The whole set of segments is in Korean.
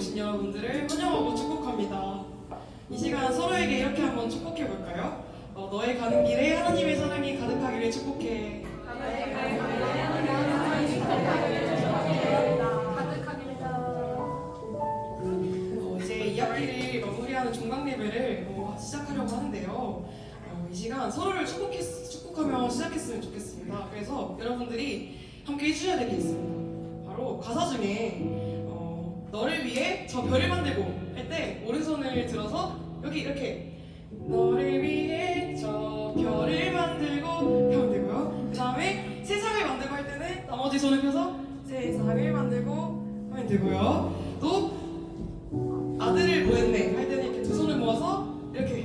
오신 여러분들을 환영하고 축복합니다. 이 시간 서로에게 이렇게 한번 축복해 볼까요? 너의 가는 길에 하나님의 사랑이 가득하기를 축복해. 이제 2학기를 마무리하는 종강 예배를 시작하려고 하는데요. 이 시간 서로를 축복하며 시작했으면 좋겠습니다. 그래서 여러분들이 함께 해주셔야 될 게 있습니다. 바로 가사 중에 너를 위해 저 별을 만들고 할 때 오른손을 들어서 여기 이렇게 너를 위해 저 별을 만들고 하면 되고요. 그 다음에 세상을 만들고 할 때는 나머지 손을 펴서 세상을 만들고 하면 되고요. 또 아들을 모았네 할 때는 이렇게 두 손을 모아서 이렇게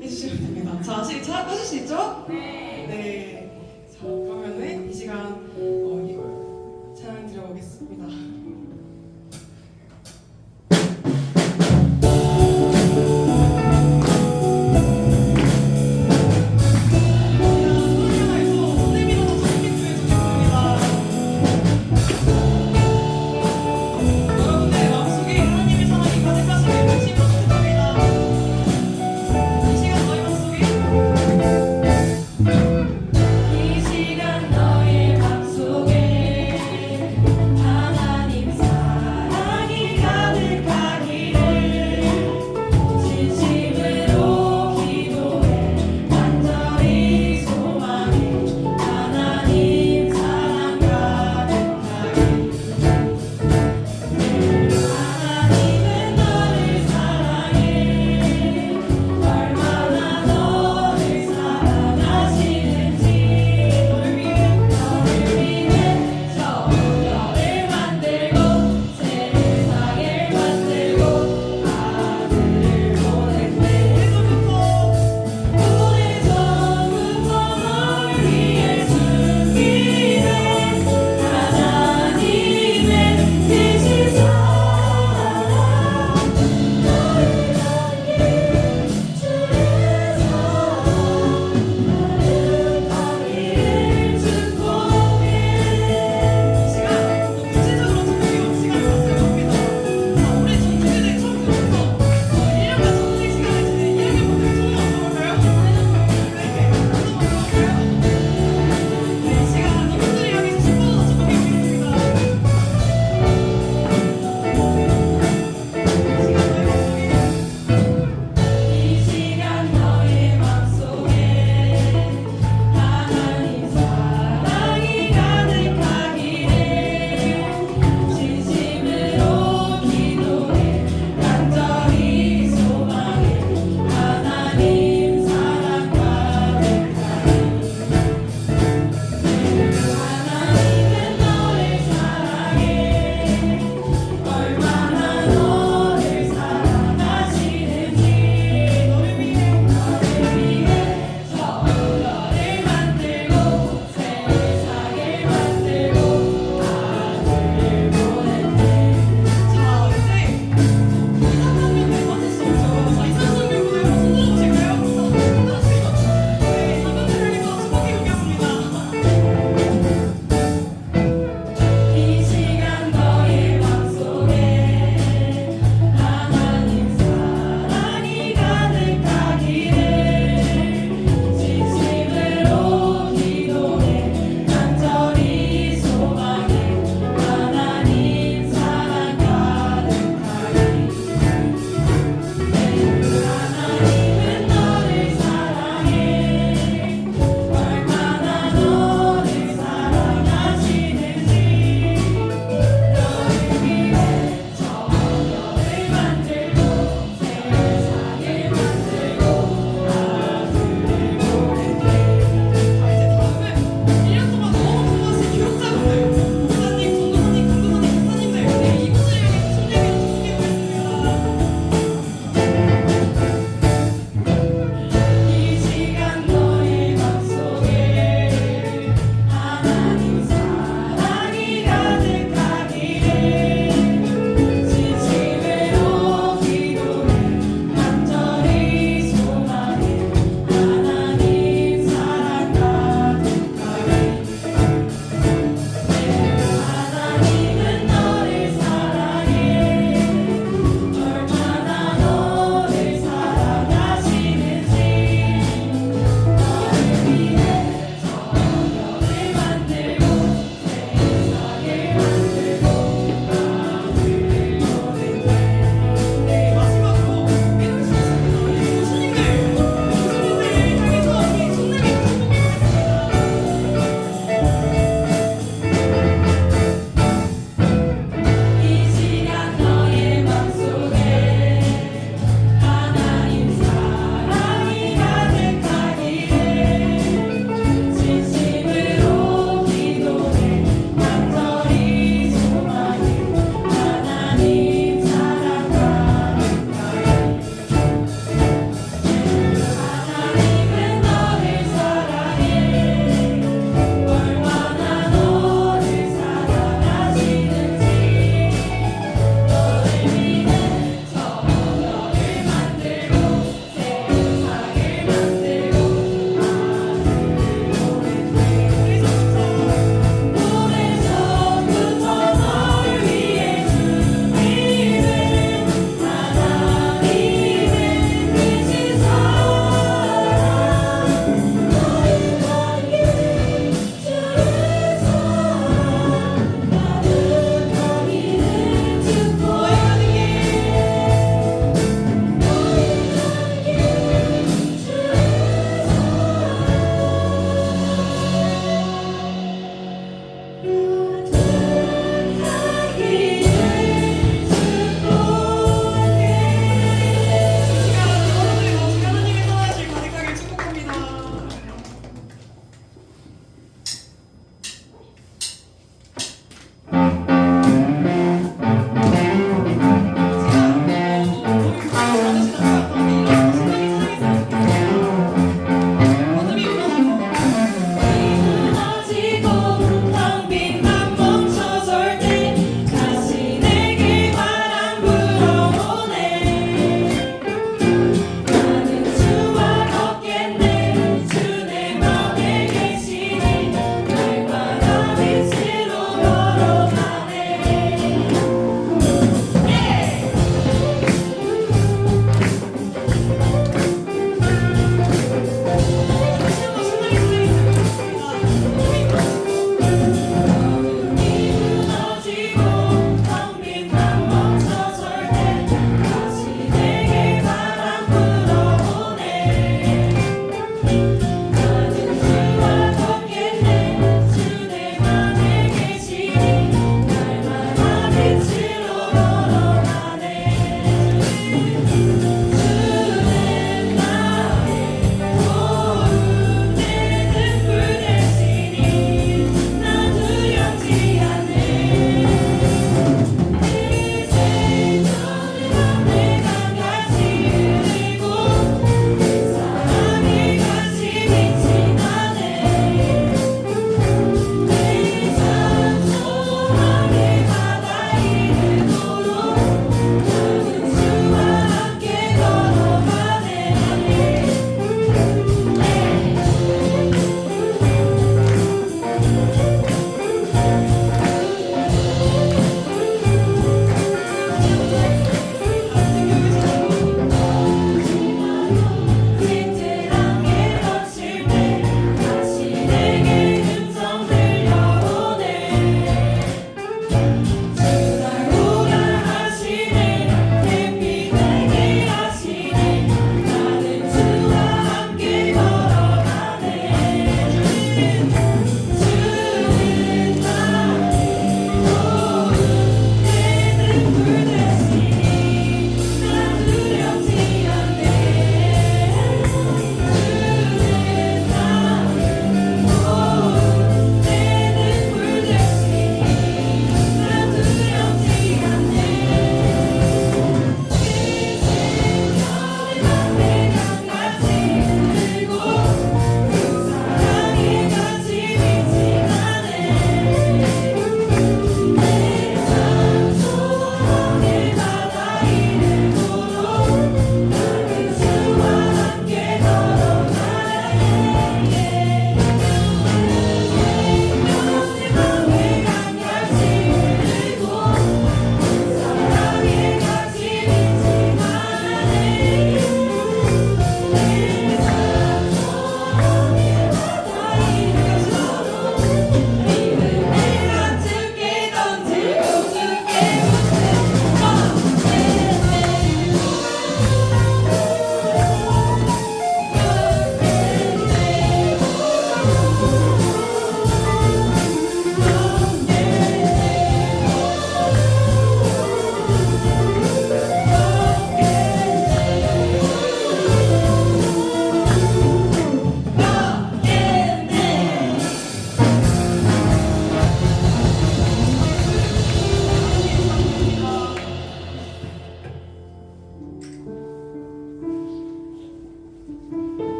해주시면 됩니다. 자, 하실 수 있죠? 네. 자, 그러면은 이 시간 이걸 찬양 드려보겠습니다. 네.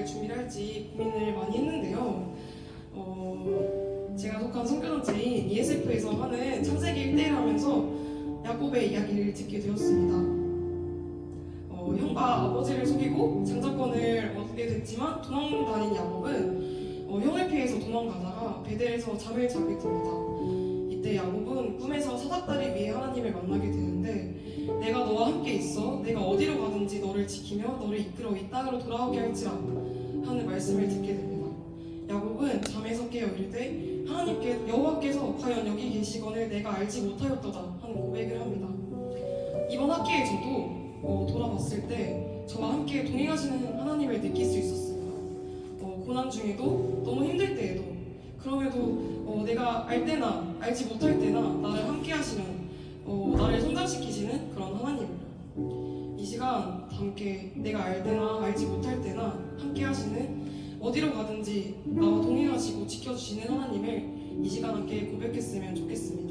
준비를 할지 고민을 많이 했는데요. 제가 속한 선교단체인 ESF에서 하는 창세기 1대1 하면서 야곱의 이야기를 듣게 되었습니다. 형과 아버지를 속이고 장자권을 얻게 됐지만 도망다닌 야곱은 형을 피해서 도망가다가 베델에서 잠을 자게 됩니다. 이때 야곱은 꿈에서 사닥다리 위에 하나님을 만나게 되는데 내가 너와 함께 있어 내가 어디로 가든지 너를 지키며 너를 이끌어 이 땅으로 돌아오게 할지라 하는 말씀을 듣게 됩니다. 야곱은 잠에서 깨어 이르되 하나님께 여호와께서 과연 여기 계시거늘 내가 알지 못하였도다 하는 고백을 합니다. 이번 학기에 저도 돌아봤을 때 저와 함께 동행하시는 하나님을 느낄 수 있었습니다. 고난 중에도 너무 힘들 때에도 그럼에도 내가 알 때나 알지 못할 때나 나를 함께 하시는 나를 성장시키시는 그런 하나님을 이 시간 함께 내가 알 때나 알지 못할 때나 함께 하시는 어디로 가든지 나와 동행하시고 지켜주시는 하나님을 이 시간 함께 고백했으면 좋겠습니다.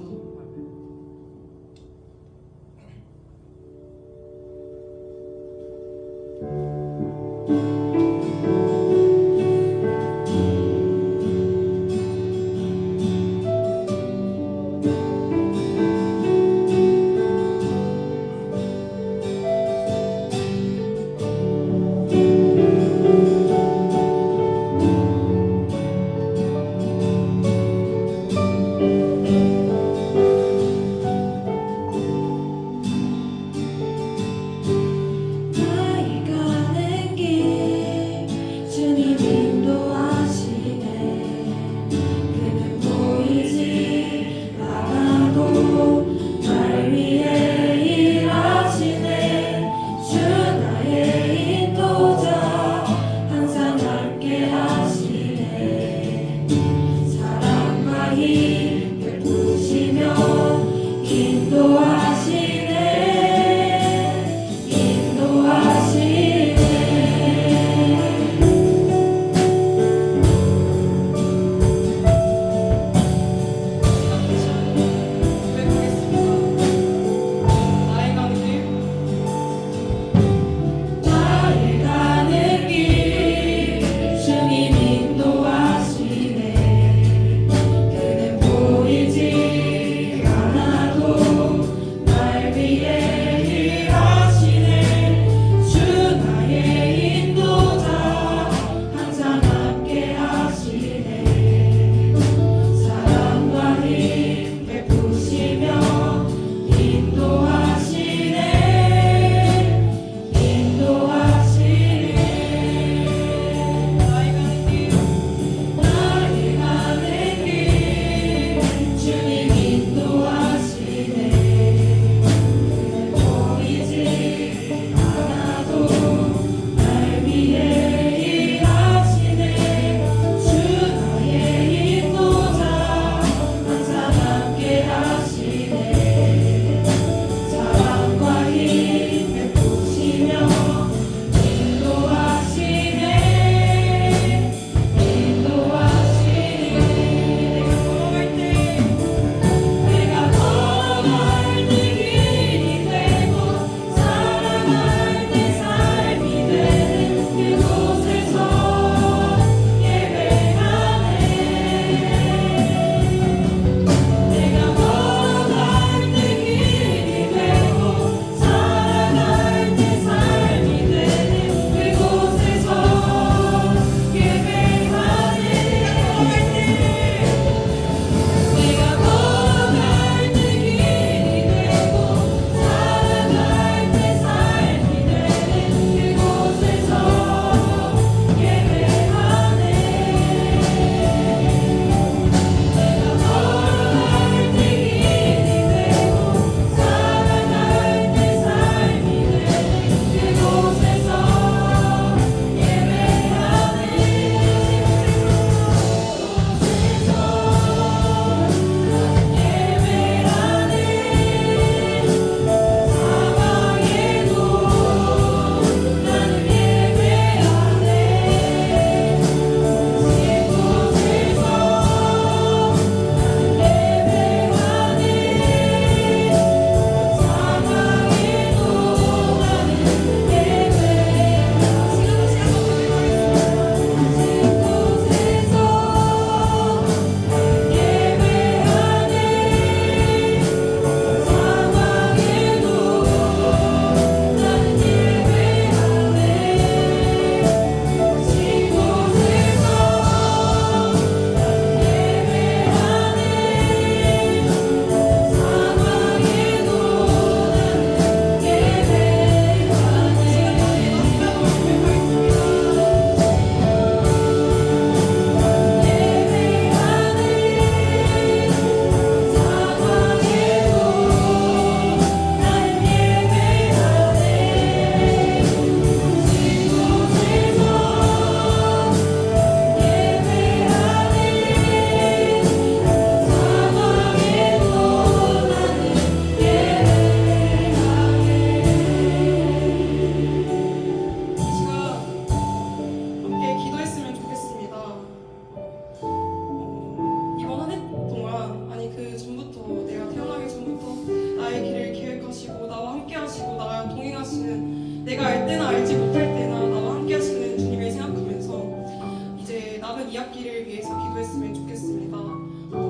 이번 2학기를 위해서 기도했으면 좋겠습니다.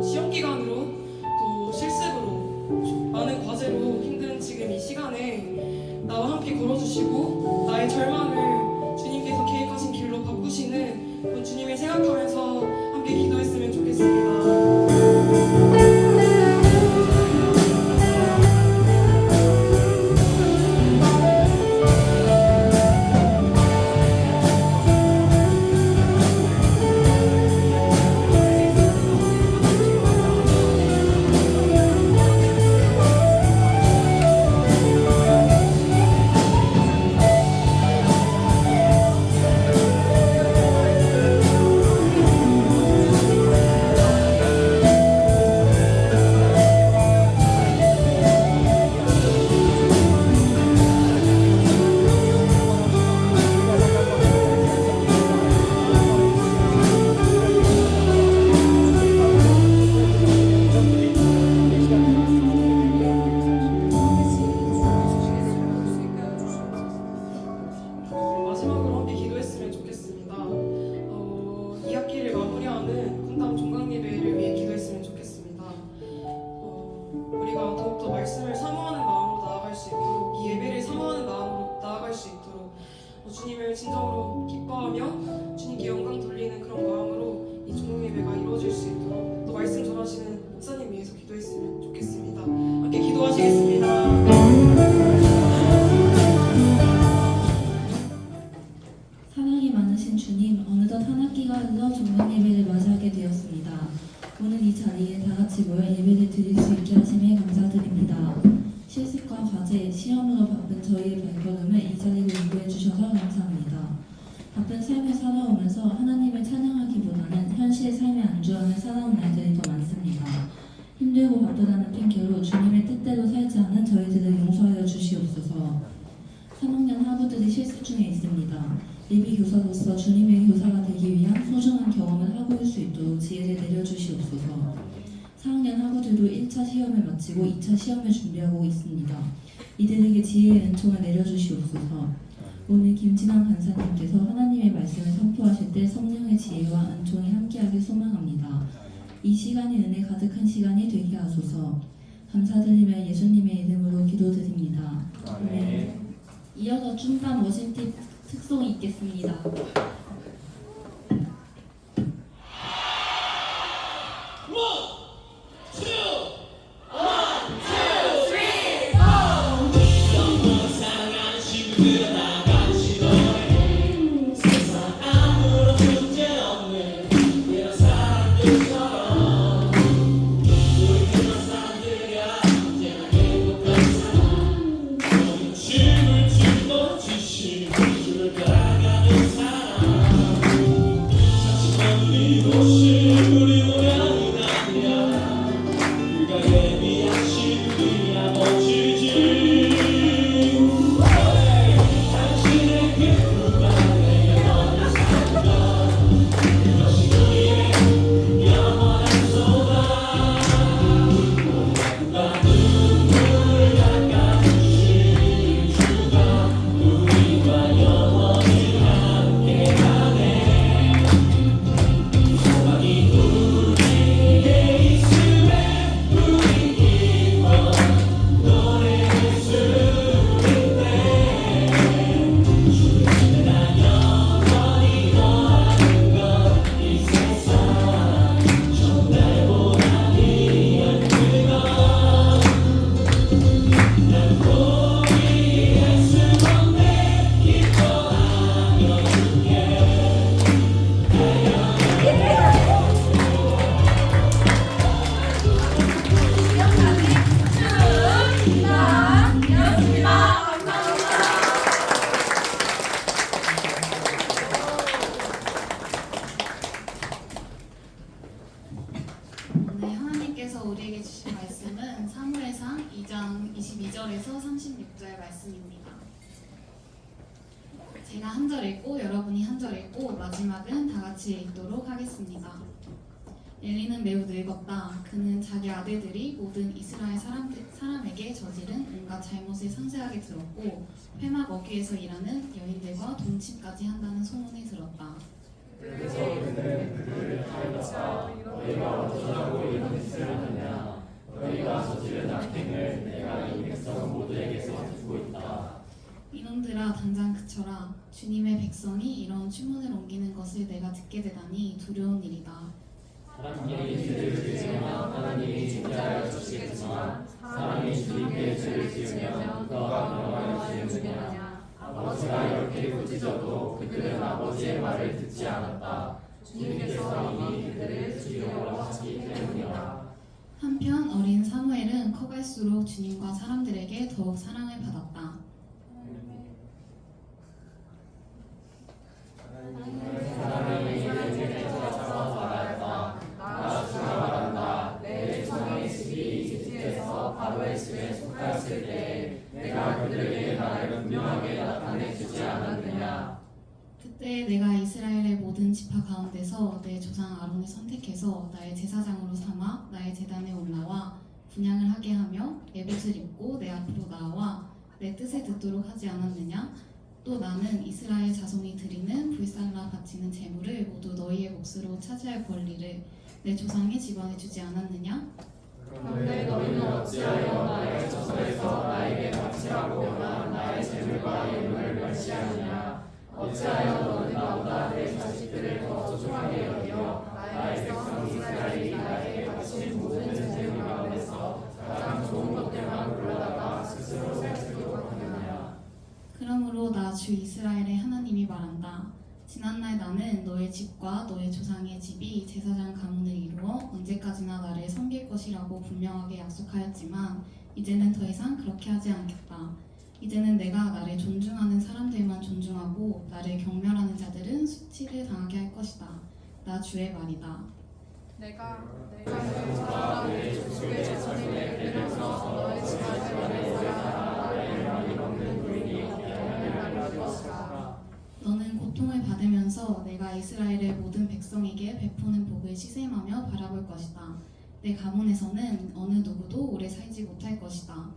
시험 기간으로 또 실습으로 많은 과제로 힘든 지금 이 시간에 나와 함께 걸어주시고 나의 절망을 주님께서 계획하신 길로 바꾸시는 그 주님을 생각하면서 함께 기도했으면 좋겠습니다. 마지막으로 함께 기도했으면 좋겠습니다. 2학기를 마무리하는 분당 종강 예배를 위해 기도했으면 좋겠습니다. 우리가 더욱더 말씀을 사모하는 마음으로 나아갈 수 있도록 이 예배를 사모하는 마음으로 나아갈 수 있도록 주님을 진정으로 기뻐하며 주님께 영광 돌리는 그런 마음으로 이 종강 예배가 이루어질 수 있도록 또 말씀 전하시는 목사님 위해서 기도했으면 좋겠습니다. 함께 기도하시겠습니다. 사랑이 많으신 주님, 어느덧 한 학기가 흘러 종강 예배를 맞이하게 되었습니다. 오늘 이 자리에 다 같이 모여 예배를 드릴 수 있게 하심에 감사드립니다. 실습과 과제, 시험으로 바쁜 저희의 발걸음을 이 자리로 인도해 주셔서 감사합니다. 바쁜 삶을 살아오면서 하나님을 찬양하기보다는 현실의 삶에 안주하며 살아온 날들이 더 많습니다. 힘들고 바쁘다는 핑계로 주님의 뜻대로 살지 않은 저희들을 용서하여 주시옵소서. 3학년 학우들이 실습 중에 있습니다. 예비 교사로서 주님의 교사가 되기 위한 소중한 경험을 하고 올 수 있도록 지혜를 내려주시옵소서. 4학년 학우들도 1차 시험을 마치고 2차 시험을 준비하고 있습니다. 이들에게 지혜의 은총을 내려주시옵소서. 오늘 김진환 간사님께서 하나님의 말씀을 선포하실 때 성령의 지혜와 은총이 함께하길 소망합니다. 이 시간이 은혜 가득한 시간이 되게 하소서. 감사드리며 예수님의 이름으로 기도드립니다. 아멘. 이어서 춤반 워십팀 특송이 있겠습니다. 우리에게 주신 말씀은 사무엘상 2장 22절에서 36절 말씀입니다. 제가 한 절 읽고 여러분이 한 절 읽고 마지막은 다 같이 읽도록 하겠습니다. 엘리는 매우 늙었다. 그는 자기 아들들이 모든 이스라엘 사람에게 저지른 온갖 잘못을 상세하게 들었고 회막 어귀에서 일하는 여인들과 동침까지 한다는 소문을 들었다. 그래서 그는 주님의 백성이 이런 추문을 옮기는 것을 내가 듣게 되다니 두려운 일이다. 사람끼리 죄를 지으면 하나님이 진짜하여 주시겠지만 사람이 주님께 죄를 지으면 누가 명령을 지으느냐. 아버지가 이렇게 꾸짖어도 그들은 아버지의 말을 듣지 않았다. 주님께서 이미 그들을 죽이려고 하시기 때문이다. 한편 어린 사무엘은 커갈수록 주님과 사람들에게 더욱 사랑을 받았다. 사람이 이집트에서 잡아서 말했다. 나 주가 말한다. 내 조상의 집이 이집트에서 바로의 집에 속하였을 때에 내가 그들에게 나를 분명하게 나타내 주지 않았느냐. 그때 내가 이스라엘의 모든 지파 가운데서 내 조상 아론을 선택해서 나의 제사장으로 삼아 나의 제단에 올라와 분향을 하게 하며 에봇을 입고 내 앞으로 나와 내 뜻을 듣도록 하지 않았느냐. 또 나는 이스라엘 자손이 드리는 불살라 바치는 제물을 모두 너희의 몫으로 차지할 권리를 내 조상의 집안에 주지 않았느냐. 그런데 너희는 어찌하여 나의 처소에서 나에게 바치라고 원한 나의 재물과 예물을 멸시하느냐. 어찌하여 너는 나보다 내 자식들을 더 소중하게 여겨 나의 백성 이스라엘이 나에게 바친 모든 재물 가운데서 가장 좋은 것들만 골라다가 스스로 살찌도록 하느냐. 그러므로 나 주 이스라엘의 하나님이 말한다. 지난날 나는 너의 집과 너의 조상의 집이 제사장 가문을 이루어 언제까지나 나를 섬길 것이라고 분명하게 약속하였지만 이제는 더 이상 그렇게 하지 않겠다. 이제는 내가 나를 존중하는 사람들만 존중하고 나를 경멸하는 자들은 수치를 당하게 할 것이다. 나 주의 말이다. 내가 내 족속의 자손에게 내려서 너의 집안에 모여라. 나의 명이 없는 부인이 영원히 나를 것이다. 너는 고통을 받으면서 내가 이스라엘의 모든 백성에게 베푸는 복을 시샘하며 바라볼 것이다. 내 가문에서는 어느 누구도 오래 살지 못할 것이다.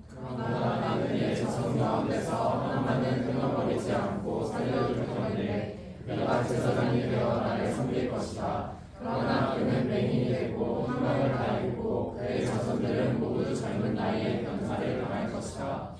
그러나 나는 내 자손 가운데서 하나만은 끊어버리지 않고 살려줄 터인데 그가 제사장이 되어 나를 섬길 것이다. 그러나 그는 맹인이 되고 흉방을 다 입고 그의 자손들은 모두 젊은 나이에 변사를 당할 것이다.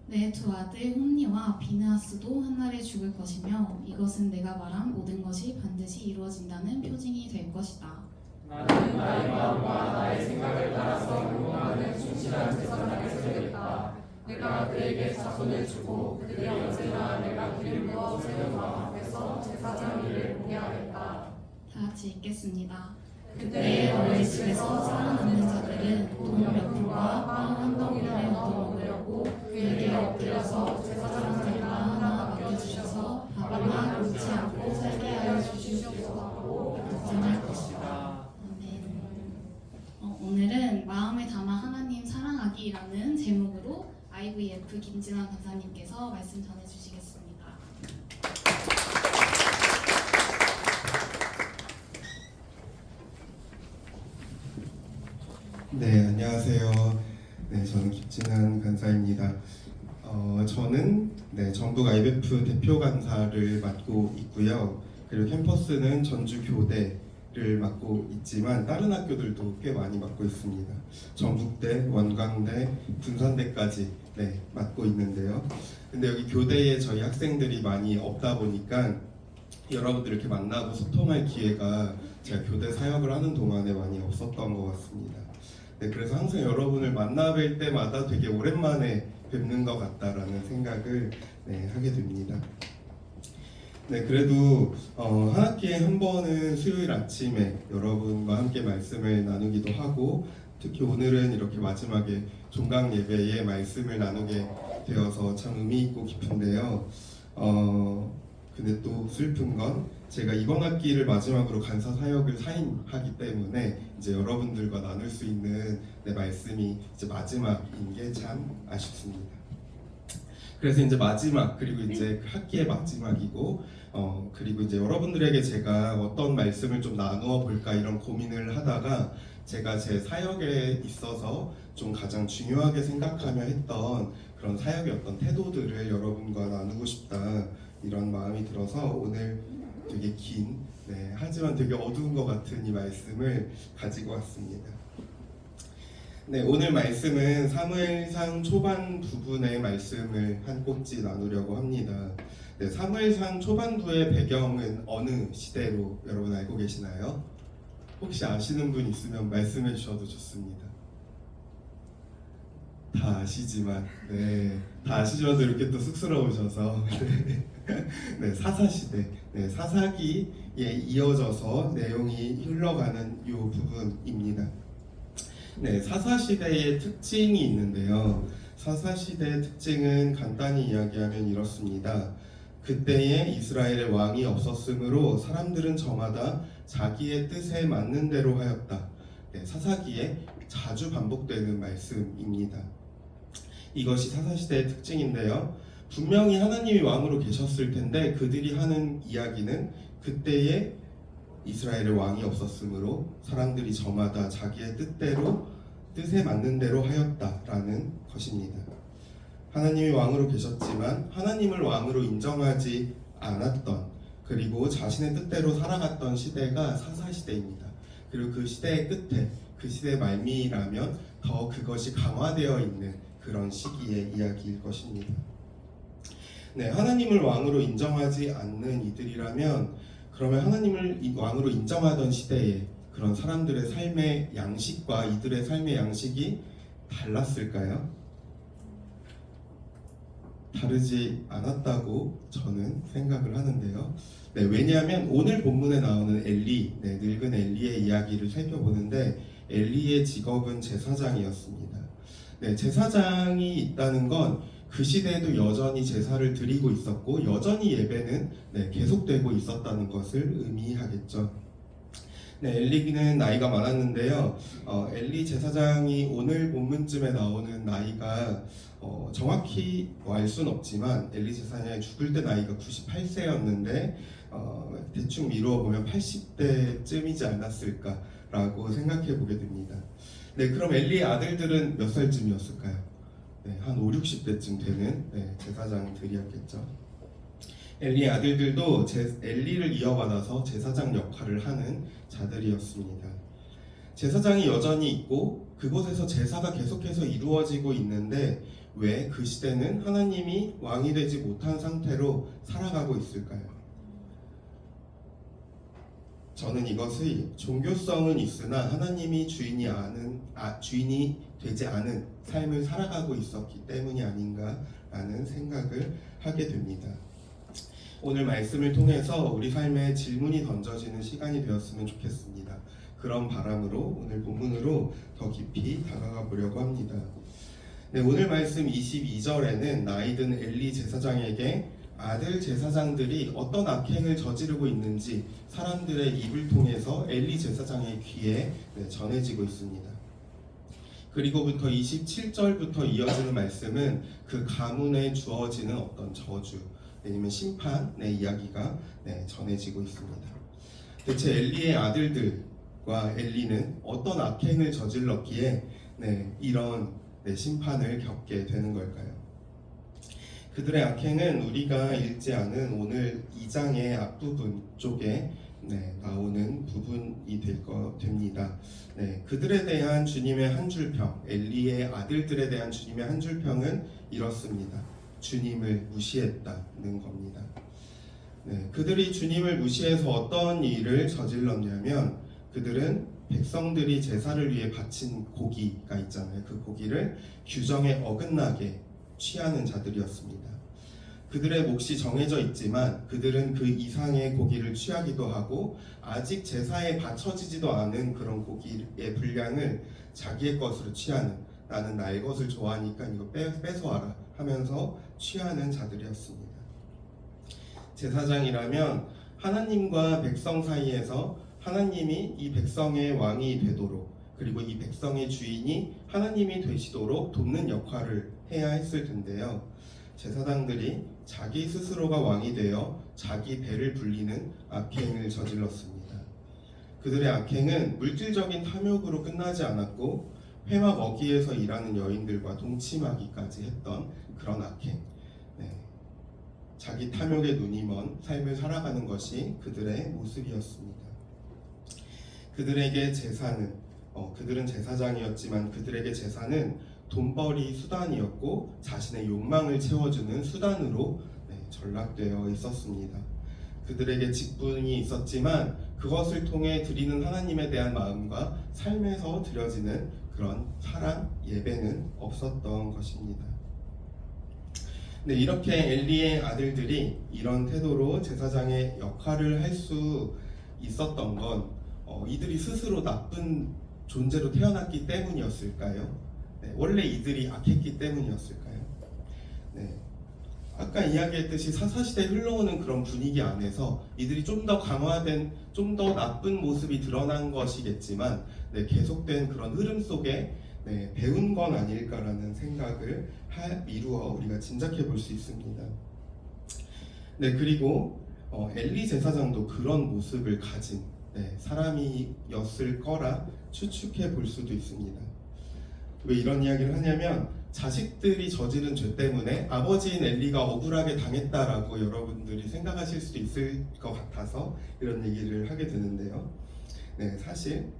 내 두 아들 홈니와 비느하스도 한날에 죽을 것이며 이것은 내가 말한 모든 것이 반드시 이루어진다는 표징이 될 것이다. 나는 나의 마음과 나의 생각을 따라서 행동하는 충실한 제사장을 세우겠다. 내가 그에게 자손을 주고 그들이 언제나 내가 기름 부어 세운 왕 앞에서 제사장 일을 보게 하겠다. 다 같이 읽겠습니다. 그때 너희 집에서 살아남는 자들은 돈 몇 풀과 빵 한 덩이를 얻어먹으려고 그에게 엎드려서 제사장들과 하나 맡겨주셔서 밥이나 놓지 않고 살게 하여 주시옵소서 하고 걱정할 것이다. 아멘. 오늘은 마음을 담아 하나님 사랑하기라는 제목으로 IVF 김진환 간사님께서 말씀 전해주시겠습니다. 네, 안녕하세요. 네, 저는 김진환 간사입니다. 저는 전북 IBF 대표 간사를 맡고 있고요. 그리고 캠퍼스는 전주 교대를 맡고 있지만 다른 학교들도 꽤 많이 맡고 있습니다. 전북대, 원광대, 군산대까지 맡고 있는데요. 근데 여기 교대에 저희 학생들이 많이 없다 보니까 여러분들 이렇게 만나고 소통할 기회가 제가 교대 사역을 하는 동안에 많이 없었던 것 같습니다. 네, 그래서 항상 여러분을 만나뵐 때마다 되게 오랜만에 뵙는 것 같다라는 생각을 하게 됩니다. 네, 그래도 한 학기에 한 번은 수요일 아침에 여러분과 함께 말씀을 나누기도 하고 특히 오늘은 이렇게 마지막에 종강 예배에 말씀을 나누게 되어서 참 의미 있고 깊은데요. 근데 또 슬픈 건 제가 이번 학기를 마지막으로 간사 사역을 사임하기 때문에 이제 여러분들과 나눌 수 있는 말씀이 이제 마지막인 게 참 아쉽습니다. 그래서 이제 마지막 그리고 이제 그 학기의 마지막이고 그리고 이제 여러분들에게 제가 어떤 말씀을 좀 나누어 볼까 이런 고민을 하다가 제가 제 사역에 있어서 좀 가장 중요하게 생각하며 했던 그런 사역의 어떤 태도들을 여러분과 나누고 싶다 이런 마음이 들어서 오늘 되게 긴 하지만 되게 어두운 것 같은 이 말씀을 가지고 왔습니다. 네, 오늘 말씀은 사무엘상 초반 부분의 말씀을 한 꼭지 나누려고 합니다. 네, 사무엘상 초반부의 배경은 어느 시대로 여러분 알고 계시나요? 혹시 아시는 분 있으면 말씀해 주셔도 좋습니다. 다 아시지만, 네, 다 아시지만도 이렇게 또 쑥스러우셔서, 네, 사사시대, 네, 사사기에 이어져서 내용이 흘러가는 이 부분입니다. 네, 사사시대의 특징이 있는데요. 사사시대의 특징은 간단히 이야기하면 이렇습니다. 그때에 이스라엘의 왕이 없었으므로 사람들은 저마다 자기의 뜻에 맞는 대로 하였다. 네, 사사기에 자주 반복되는 말씀입니다. 이것이 사사시대의 특징인데요. 분명히 하나님이 왕으로 계셨을 텐데 그들이 하는 이야기는 그때에 이스라엘의 왕이 없었으므로 사람들이 저마다 자기의 뜻에 맞는 대로 하였다라는 것입니다. 하나님이 왕으로 계셨지만 하나님을 왕으로 인정하지 않았던, 그리고 자신의 뜻대로 살아갔던 시대가 사사시대입니다. 그리고 그 시대의 끝에, 그 시대의 말미라면 더 그것이 강화되어 있는 그런 시기의 이야기일 것입니다. 네, 하나님을 왕으로 인정하지 않는 이들이라면 그러면 하나님을 왕으로 인정하던 시대에 그런 사람들의 삶의 양식과 이들의 삶의 양식이 달랐을까요? 다르지 않았다고 저는 생각을 하는데요. 네, 왜냐하면 오늘 본문에 나오는 엘리, 네, 늙은 엘리의 이야기를 살펴보는데 엘리의 직업은 제사장이었습니다. 네, 제사장이 있다는 건 그 시대에도 여전히 제사를 드리고 있었고 여전히 예배는 계속되고 있었다는 것을 의미하겠죠. 네, 엘리는 나이가 많았는데요. 엘리 제사장이 오늘 본문쯤에 나오는 나이가 정확히 알 수는 없지만 엘리 제사장이 죽을 때 나이가 98세였는데 대충 미루어 보면 80대쯤이지 않았을까라고 생각해 보게 됩니다. 네, 그럼 엘리의 아들들은 몇 살쯤이었을까요? 네, 한 5, 60대쯤 되는 제사장들이었겠죠. 엘리의 아들들도 엘리를 이어받아서 제사장 역할을 하는 자들이었습니다. 제사장이 여전히 있고 그곳에서 제사가 계속해서 이루어지고 있는데 왜 그 시대는 하나님이 왕이 되지 못한 상태로 살아가고 있을까요? 저는 이것이 종교성은 있으나 하나님이 주인이 되지 않은 삶을 살아가고 있었기 때문이 아닌가라는 생각을 하게 됩니다. 오늘 말씀을 통해서 우리 삶에 질문이 던져지는 시간이 되었으면 좋겠습니다. 그런 바람으로 오늘 본문으로 더 깊이 다가가 보려고 합니다. 네, 오늘 말씀 22절에는 나이든 엘리 제사장에게 아들 제사장들이 어떤 악행을 저지르고 있는지 사람들의 입을 통해서 엘리 제사장의 귀에 전해지고 있습니다. 그리고부터 27절부터 이어지는 말씀은 그 가문에 주어지는 어떤 저주, 아니면 심판의 이야기가 전해지고 있습니다. 대체 엘리의 아들들과 엘리는 어떤 악행을 저질렀기에 이런 심판을 겪게 되는 걸까요? 그들의 악행은 우리가 읽지 않은 오늘 2장의 앞부분 쪽에 나오는 부분이 됩니다. 그들에 대한 주님의 한 줄평, 엘리의 아들들에 대한 주님의 한 줄평은 이렇습니다. 주님을 무시했다는 겁니다. 그들이 주님을 무시해서 어떤 일을 저질렀냐면 그들은 백성들이 제사를 위해 바친 고기가 있잖아요. 그 고기를 규정에 어긋나게 취하는 자들이었습니다. 그들의 몫이 정해져 있지만 그들은 그 이상의 고기를 취하기도 하고 아직 제사에 바쳐지지도 않은 그런 고기의 분량을 자기의 것으로 취하는, 나는 나의 것을 좋아하니까 이거 뺏어와라 하면서 취하는 자들이었습니다. 제사장이라면 하나님과 백성 사이에서 하나님이 이 백성의 왕이 되도록, 그리고 이 백성의 주인이 하나님이 되시도록 돕는 역할을 해야 했을 텐데요. 제사장들이 자기 스스로가 왕이 되어 자기 배를 불리는 악행을 저질렀습니다. 그들의 악행은 물질적인 탐욕으로 끝나지 않았고 회막 어귀에서 일하는 여인들과 동침하기까지 했던 그런 악행, 자기 탐욕에 눈이 먼 삶을 살아가는 것이 그들의 모습이었습니다. 그들에게 제사는 그들은 제사장이었지만 그들에게 제사는 돈벌이 수단이었고 자신의 욕망을 채워주는 수단으로 전락되어 있었습니다. 그들에게 직분이 있었지만 그것을 통해 드리는 하나님에 대한 마음과 삶에서 드려지는 그런 사랑, 예배는 없었던 것입니다. 네, 이렇게 엘리의 아들들이 이런 태도로 제사장의 역할을 할 수 있었던 건 이들이 스스로 나쁜 존재로 태어났기 때문이었을까요? 네, 원래 이들이 악했기 때문이었을까요? 네, 아까 이야기했듯이 사사시대에 흘러오는 그런 분위기 안에서 이들이 좀 더 강화된, 좀 더 나쁜 모습이 드러난 것이겠지만 계속된 그런 흐름 속에 배운 건 아닐까라는 생각을 미루어 우리가 짐작해 볼 수 있습니다. 그리고 엘리 제사장도 그런 모습을 가진 사람이었을 거라 추측해 볼 수도 있습니다. 왜 이런 이야기를 하냐면 자식들이 저지른 죄 때문에 아버지인 엘리가 억울하게 당했다라고 여러분들이 생각하실 수도 있을 것 같아서 이런 얘기를 하게 되는데요. 사실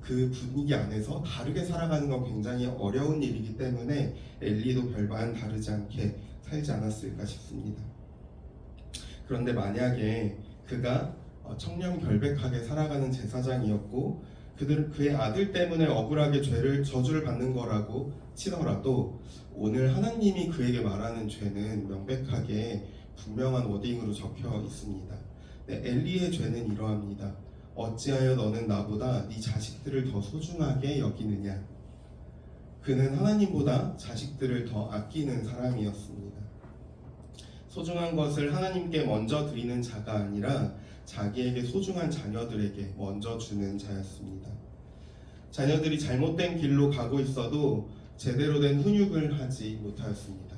그 분위기 안에서 다르게 살아가는 건 굉장히 어려운 일이기 때문에 엘리도 별반 다르지 않게 살지 않았을까 싶습니다. 그런데 만약에 그가 청렴결백하게 살아가는 제사장이었고 그의 아들 때문에 억울하게 저주를 받는 거라고 치더라도 오늘 하나님이 그에게 말하는 죄는 명백하게 분명한 워딩으로 적혀 있습니다. 엘리의 죄는 이러합니다. 어찌하여 너는 나보다 네 자식들을 더 소중하게 여기느냐. 그는 하나님보다 자식들을 더 아끼는 사람이었습니다. 소중한 것을 하나님께 먼저 드리는 자가 아니라 자기에게 소중한 자녀들에게 먼저 주는 자였습니다. 자녀들이 잘못된 길로 가고 있어도 제대로 된 훈육을 하지 못하였습니다.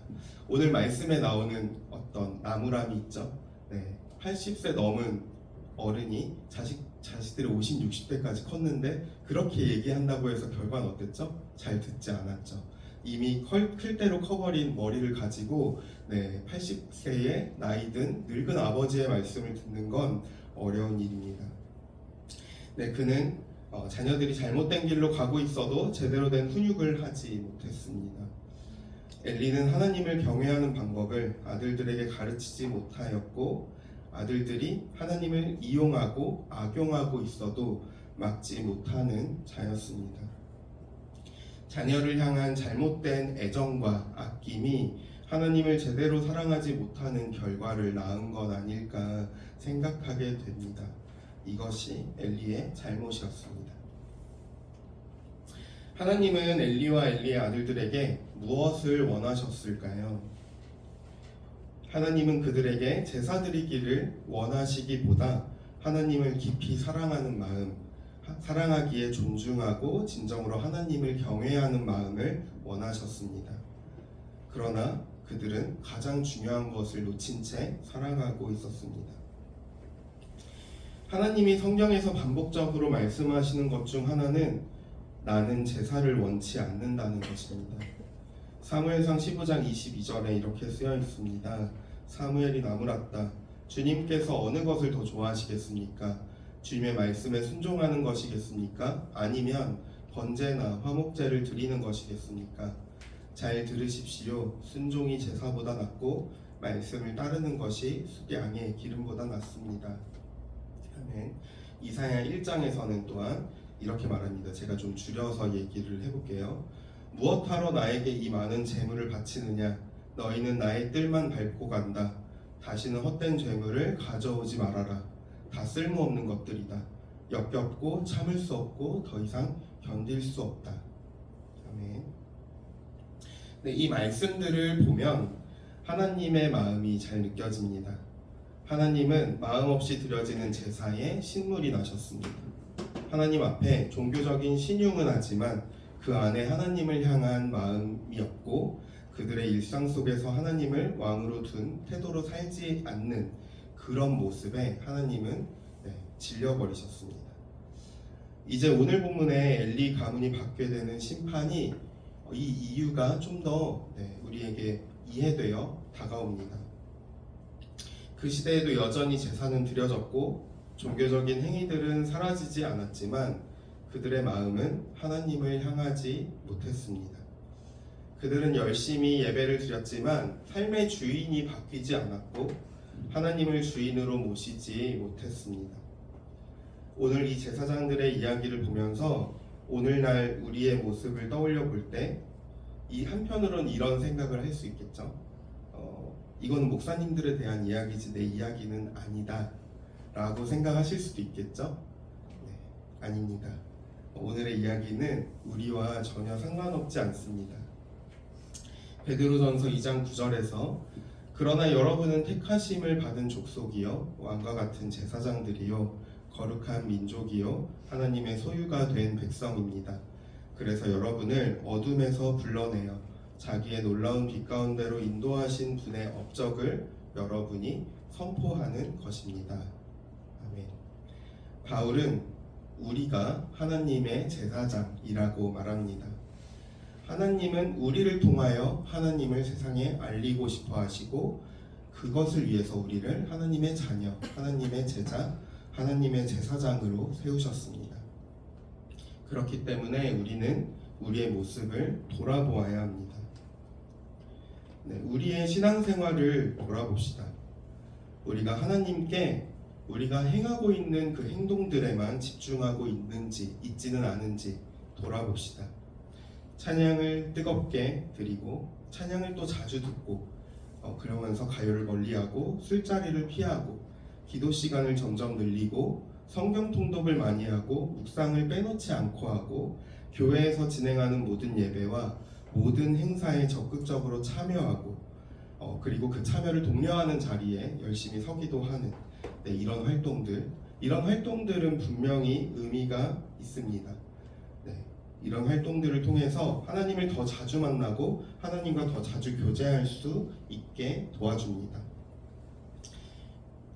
오늘 말씀에 나오는 어떤 나무람이 있죠. 80세 넘은 어른이 자식들이 50, 60대까지 컸는데 그렇게 얘기한다고 해서 결과는 어땠죠? 잘 듣지 않았죠. 이미 클 대로 커버린 머리를 가지고 80세의 나이든 늙은 아버지의 말씀을 듣는 건 어려운 일입니다. 그는 자녀들이 잘못된 길로 가고 있어도 제대로 된 훈육을 하지 못했습니다. 엘리는 하나님을 경외하는 방법을 아들들에게 가르치지 못하였고 아들들이 하나님을 이용하고 악용하고 있어도 막지 못하는 자였습니다. 자녀를 향한 잘못된 애정과 아낌이 하나님을 제대로 사랑하지 못하는 결과를 낳은 것 아닐까 생각하게 됩니다. 이것이 엘리의 잘못이었습니다. 하나님은 엘리와 엘리의 아들들에게 무엇을 원하셨을까요? 하나님은 그들에게 제사 드리기를 원하시기보다 하나님을 깊이 사랑하는 마음, 사랑하기에 존중하고 진정으로 하나님을 경외하는 마음을 원하셨습니다. 그러나 그들은 가장 중요한 것을 놓친 채 살아가고 있었습니다. 하나님이 성경에서 반복적으로 말씀하시는 것 중 하나는 나는 제사를 원치 않는다는 것입니다. 사무엘상 15장 22절에 이렇게 쓰여 있습니다. 사무엘이 나무랐다. 주님께서 어느 것을 더 좋아하시겠습니까? 주님의 말씀에 순종하는 것이겠습니까? 아니면 번제나 화목제를 드리는 것이겠습니까? 잘 들으십시오. 순종이 제사보다 낫고 말씀을 따르는 것이 양의 기름보다 낫습니다. 아멘. 이사야 1장에서는 또한 이렇게 말합니다. 제가 좀 줄여서 얘기를 해볼게요. 무엇하러 나에게 이 많은 재물을 바치느냐? 너희는 나의 뜰만 밟고 간다. 다시는 헛된 재물을 가져오지 말아라. 다 쓸모없는 것들이다. 역겹고 참을 수 없고 더 이상 견딜 수 없다. 아멘. 이 말씀들을 보면 하나님의 마음이 잘 느껴집니다. 하나님은 마음 없이 드려지는 제사에 신물이 나셨습니다. 하나님 앞에 종교적인 신용은 하지만 그 안에 하나님을 향한 마음이었고 그들의 일상 속에서 하나님을 왕으로 둔 태도로 살지 않는 그런 모습에 하나님은 질려버리셨습니다. 이제 오늘 본문에 엘리 가문이 받게 되는 심판이 이 이유가 좀 더 우리에게 이해되어 다가옵니다. 그 시대에도 여전히 제사는 드려졌고 종교적인 행위들은 사라지지 않았지만 그들의 마음은 하나님을 향하지 못했습니다. 그들은 열심히 예배를 드렸지만 삶의 주인이 바뀌지 않았고 하나님을 주인으로 모시지 못했습니다. 오늘 이 제사장들의 이야기를 보면서 오늘날 우리의 모습을 떠올려 볼 때 이 한편으로는 이런 생각을 할 수 있겠죠. 이건 목사님들에 대한 이야기지 내 이야기는 아니다 라고 생각하실 수도 있겠죠. 네, 아닙니다. 오늘의 이야기는 우리와 전혀 상관없지 않습니다. 베드로전서 2장 9절에서 그러나 여러분은 택하심을 받은 족속이요 왕과 같은 제사장들이요 거룩한 민족이요 하나님의 소유가 된 백성입니다. 그래서 여러분을 어둠에서 불러내어 자기의 놀라운 빛 가운데로 인도하신 분의 업적을 여러분이 선포하는 것입니다. 아멘. 바울은 우리가 하나님의 제사장이라고 말합니다. 하나님은 우리를 통하여 하나님을 세상에 알리고 싶어 하시고 그것을 위해서 우리를 하나님의 자녀, 하나님의 제자, 하나님의 제사장으로 세우셨습니다. 그렇기 때문에 우리는 우리의 모습을 돌아보아야 합니다. 네, 우리의 신앙생활을 돌아봅시다. 우리가 하나님께 우리가 행하고 있는 그 행동들에만 집중하고 있지는 않은지 돌아봅시다. 찬양을 뜨겁게 드리고 찬양을 또 자주 듣고 그러면서 가요를 멀리하고 술자리를 피하고 기도 시간을 점점 늘리고 성경 통독을 많이 하고 묵상을 빼놓지 않고 하고 교회에서 진행하는 모든 예배와 모든 행사에 적극적으로 참여하고 그리고 그 참여를 독려하는 자리에 열심히 서기도 하는 이런 활동들은 분명히 의미가 있습니다. 이런 활동들을 통해서 하나님을 더 자주 만나고 하나님과 더 자주 교제할 수 있게 도와줍니다.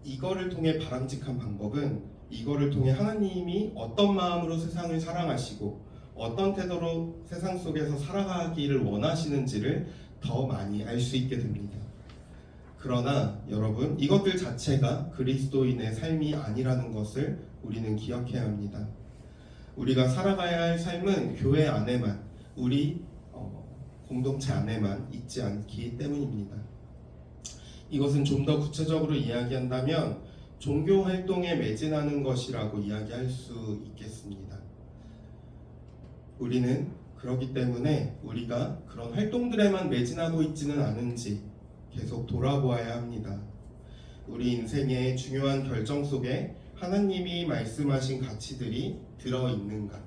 이거를 통해 바람직한 방법은 이거를 통해 하나님이 어떤 마음으로 세상을 사랑하시고 어떤 태도로 세상 속에서 살아가기를 원하시는지를 더 많이 알 수 있게 됩니다. 그러나 여러분, 이것들 자체가 그리스도인의 삶이 아니라는 것을 우리는 기억해야 합니다. 우리가 살아가야 할 삶은 교회 안에만, 우리 공동체 안에만 있지 않기 때문입니다. 이것은 좀 더 구체적으로 이야기한다면 종교 활동에 매진하는 것이라고 이야기할 수 있겠습니다. 우리는 그렇기 때문에 우리가 그런 활동들에만 매진하고 있지는 않은지 계속 돌아보아야 합니다. 우리 인생의 중요한 결정 속에 하나님이 말씀하신 가치들이 들어있는가?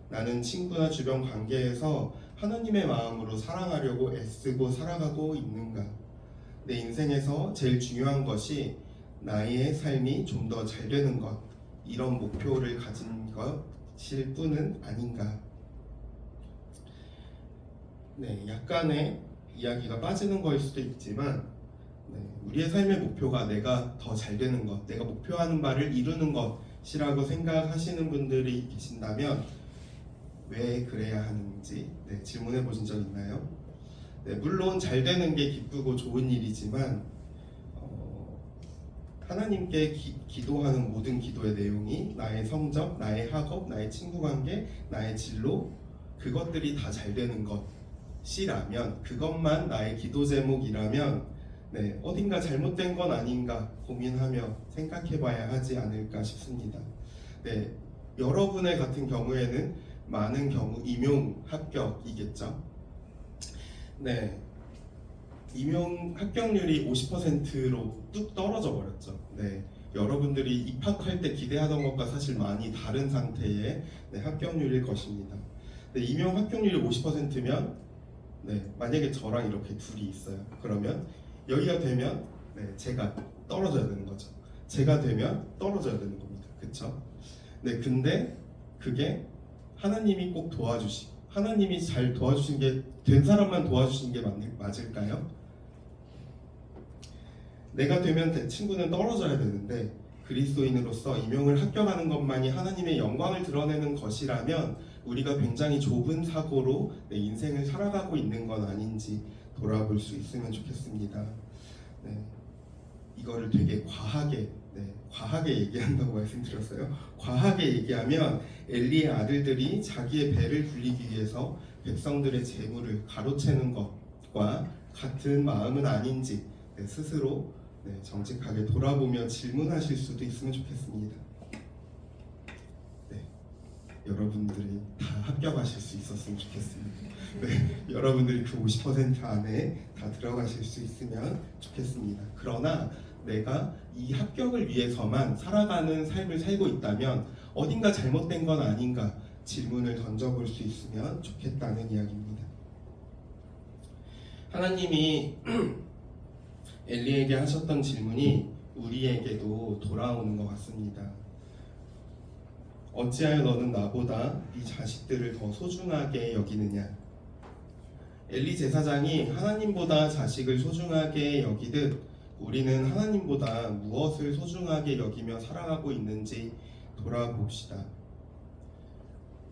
나는 친구나 주변 관계에서 하나님의 마음으로 사랑하려고 애쓰고 살아가고 있는가? 내 인생에서 제일 중요한 것이 나의 삶이 좀 더 잘 되는 것, 이런 목표를 가진 것일 뿐은 아닌가? 네, 약간의 이야기가 빠지는 거일 수도 있지만 우리의 삶의 목표가 내가 더 잘 되는 것, 내가 목표하는 바를 이루는 것이라고 생각하시는 분들이 계신다면 왜 그래야 하는지 질문해 보신 적 있나요? 물론 잘 되는 게 기쁘고 좋은 일이지만 하나님께 기도하는 모든 기도의 내용이 나의 성적, 나의 학업, 나의 친구관계, 나의 진로 그것들이 다 잘 되는 것이라면 그것만 나의 기도 제목이라면 어딘가 잘못된 건 아닌가 고민하며 생각해봐야 하지 않을까 싶습니다. 여러분의 같은 경우에는 많은 경우 임용 합격이겠죠. 임용 합격률이 50%로 뚝 떨어져 버렸죠. 여러분들이 입학할 때 기대하던 것과 사실 많이 다른 상태의 합격률일 것입니다. 임용 합격률이 50%면 만약에 저랑 이렇게 둘이 있어요. 그러면 여기가 되면 제가 떨어져야 되는 거죠. 제가 되면 떨어져야 되는 겁니다. 그쵸? 근데 그게 하나님이 꼭 도와주시고 하나님이 잘 도와주신 게 된 사람만 도와주신 게 맞을까요? 내가 되면 내 친구는 떨어져야 되는데 그리스도인으로서 임용을 합격하는 것만이 하나님의 영광을 드러내는 것이라면 우리가 굉장히 좁은 사고로 내 인생을 살아가고 있는 건 아닌지 돌아볼 수 있으면 좋겠습니다. 이거를 되게 과하게 과하게 얘기한다고 말씀드렸어요. 과하게 얘기하면 엘리의 아들들이 자기의 배를 불리기 위해서 백성들의 재물을 가로채는 것과 같은 마음은 아닌지 스스로 정직하게 돌아보며 질문하실 수도 있으면 좋겠습니다. 여러분들이 다 합격하실 수 있었으면 좋겠습니다. 여러분들이 그 50% 안에 다 들어가실 수 있으면 좋겠습니다. 그러나 내가 이 합격을 위해서만 살아가는 삶을 살고 있다면 어딘가 잘못된 건 아닌가 질문을 던져볼 수 있으면 좋겠다는 이야기입니다. 하나님이 엘리에게 하셨던 질문이 우리에게도 돌아오는 것 같습니다. 어찌하여 너는 나보다 네 자식들을 더 소중하게 여기느냐? 엘리 제사장이 하나님보다 자식을 소중하게 여기듯 우리는 하나님보다 무엇을 소중하게 여기며 살아가고 있는지 돌아봅시다.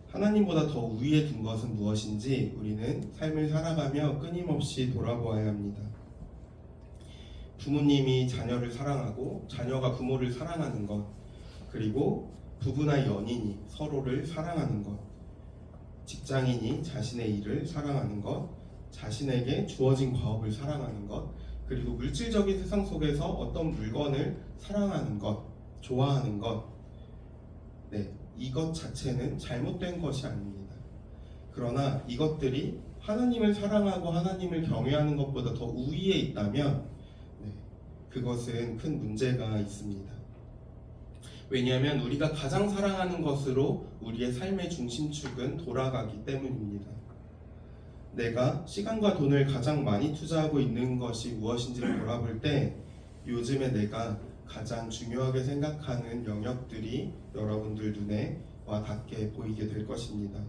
하나님보다 더 우위에 둔 것은 무엇인지 우리는 삶을 살아가며 끊임없이 돌아보아야 합니다. 부모님이 자녀를 사랑하고 자녀가 부모를 사랑하는 것, 그리고 부부나 연인이 서로를 사랑하는 것, 직장인이 자신의 일을 사랑하는 것, 자신에게 주어진 과업을 사랑하는 것, 그리고 물질적인 세상 속에서 어떤 물건을 사랑하는 것, 좋아하는 것, 이것 자체는 잘못된 것이 아닙니다. 그러나 이것들이 하나님을 사랑하고 하나님을 경외하는 것보다 더 우위에 있다면 그것은 큰 문제가 있습니다. 왜냐하면 우리가 가장 사랑하는 것으로 우리의 삶의 중심축은 돌아가기 때문입니다. 내가 시간과 돈을 가장 많이 투자하고 있는 것이 무엇인지를 돌아볼 때 요즘에 내가 가장 중요하게 생각하는 영역들이 여러분들 눈에 와 닿게 보이게 될 것입니다.